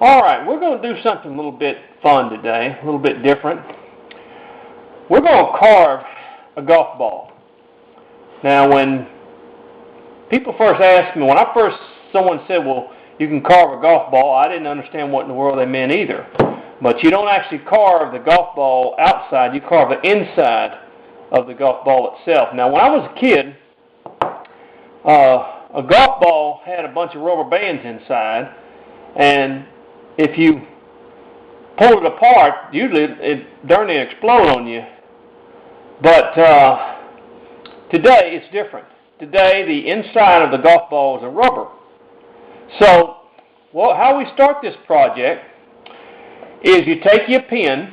Alright, we're going to do something a little bit fun today, a little bit different. We're going to carve a golf ball. Now when people first asked me, someone said, well, you can carve a golf ball, I didn't understand what in the world they meant either. But you don't actually carve the golf ball outside, you carve the inside of the golf ball itself. Now when I was a kid, a golf ball had a bunch of rubber bands inside, and if you pull it apart, usually it darn near explode on you. But today it's different. Today the inside of the golf ball is a rubber. So how we start this project is you take your pin,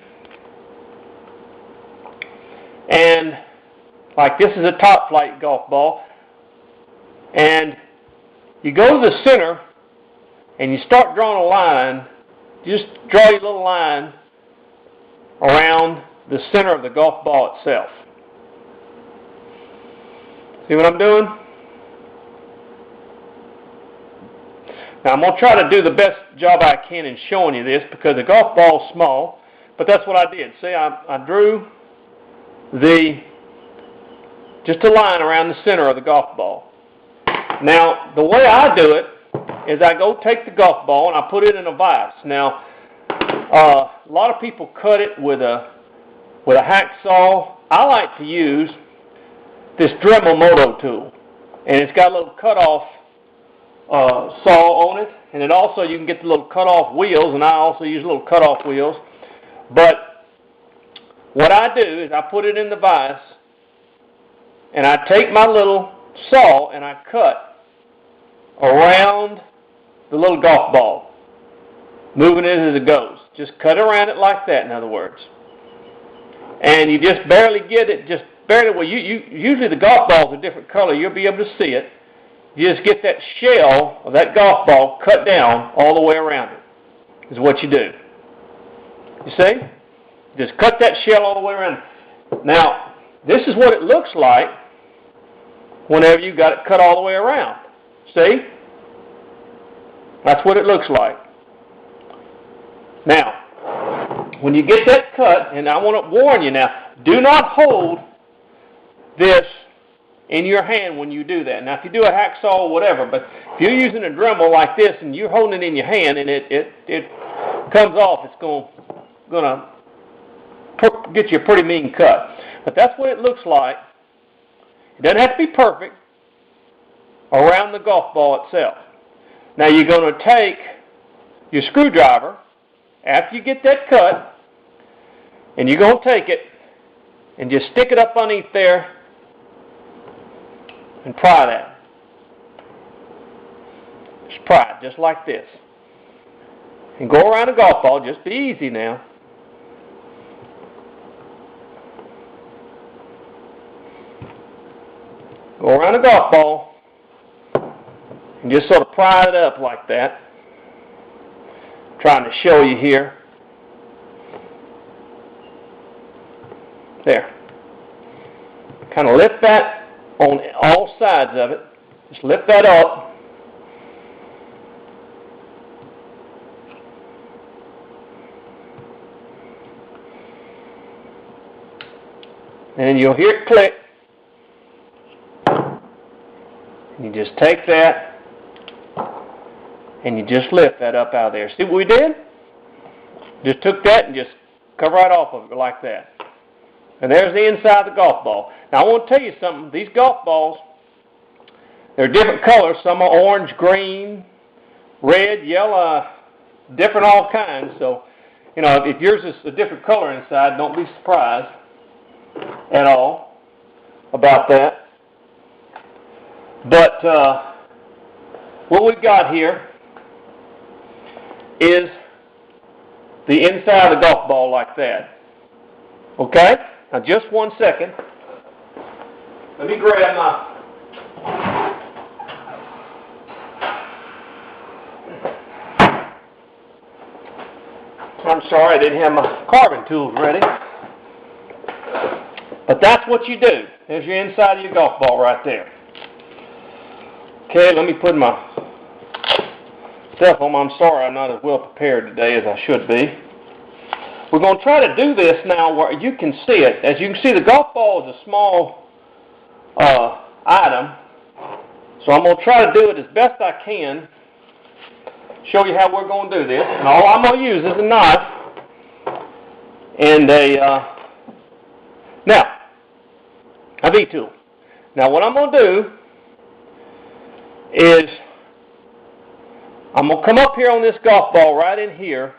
and like this is a top flight golf ball, and you go to the center and you start drawing a line. Just draw your little line around the center of the golf ball itself. See what I'm doing? Now I'm going to try to do the best job I can in showing you this because the golf ball is small, but that's what I did. See, I drew just a line around the center of the golf ball. Now the way I do it is I go take the golf ball and I put it in a vise. Now a lot of people cut it with a hacksaw. I like to use this Dremel Moto tool, and it's got a little cut-off saw on it, and it also, you can get the little cut-off wheels, and I also use little cut-off wheels. But what I do is I put it in the vise, and I take my little saw and I cut around the little golf ball, moving it as it goes. Just cut around it like that, in other words. And you just barely get it, just barely. Well, usually the golf ball's a different color. You'll be able to see it. You just get that shell of that golf ball cut down all the way around it, is what you do. You see? Just cut that shell all the way around it. Now, this is what it looks like whenever you got it cut all the way around. See? That's what it looks like. Now, when you get that cut, and I want to warn you now, do not hold this in your hand when you do that. Now, if you do a hacksaw or whatever, but if you're using a Dremel like this and you're holding it in your hand and it comes off, it's going to get you a pretty mean cut. But that's what it looks like. It doesn't have to be perfect around the golf ball itself. Now, you're going to take your screwdriver after you get that cut, and you're going to take it and just stick it up underneath there and pry that. Just pry it, just like this. And go around the golf ball. Just be easy now. Go around the golf ball and just sort of pry it up like that. I'm trying to show you here. There. Kind of lift that on all sides of it. Just lift that up. And you'll hear it click. And you just take that and you just lift that up out of there. See what we did? Just took that and just cover right off of it like that. And there's the inside of the golf ball. Now I want to tell you something. These golf balls, they're different colors. Some are orange, green, red, yellow, different all kinds. So, you know, if yours is a different color inside, don't be surprised at all about that. But what we've got here is the inside of the golf ball like that. Okay? Now just 1 second. Let me grab my... I'm sorry, I didn't have my carving tools ready. But that's what you do. There's your inside of your golf ball right there. Okay, let me put my myself home. I'm sorry I'm not as well prepared today as I should be. We're going to try to do this now where you can see it. As you can see, the golf ball is a small item. So I'm going to try to do it as best I can. Show you how we're going to do this. And all I'm going to use is a knife and a V-tool. Now what I'm going to do is I'm going to come up here on this golf ball right in here.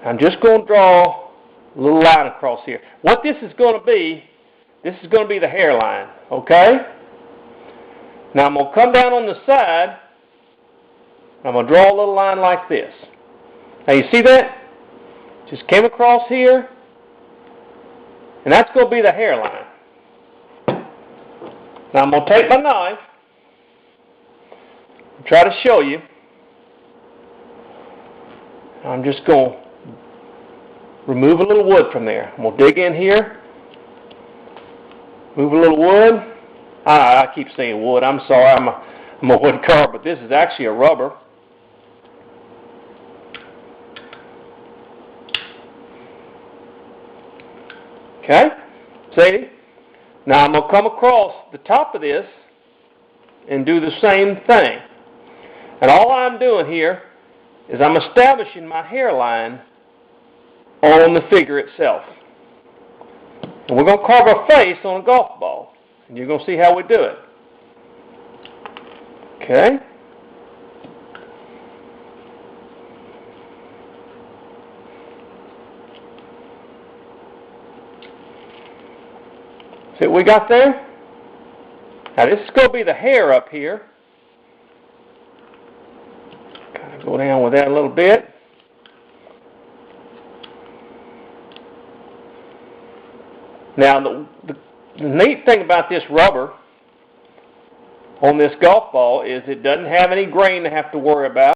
I'm just going to draw a little line across here. What this is going to be, this is going to be the hairline, okay? Now I'm going to come down on the side. I'm going to draw a little line like this. Now you see that? Just came across here. And that's going to be the hairline. Now I'm going to take my knife and try to show you. I'm just going to remove a little wood from there. I'm going to dig in here. Move a little wood. I keep saying wood. I'm sorry. I'm a wood carver, but this is actually a rubber. Okay? See? Now I'm going to come across the top of this and do the same thing. And all I'm doing here is I'm establishing my hairline on the figure itself. And we're going to carve a face on a golf ball. And you're going to see how we do it. Okay? See what we got there? Now this is going to be the hair up here. Kind of go down with that a little bit. Now the neat thing about this rubber on this golf ball is it doesn't have any grain to have to worry about.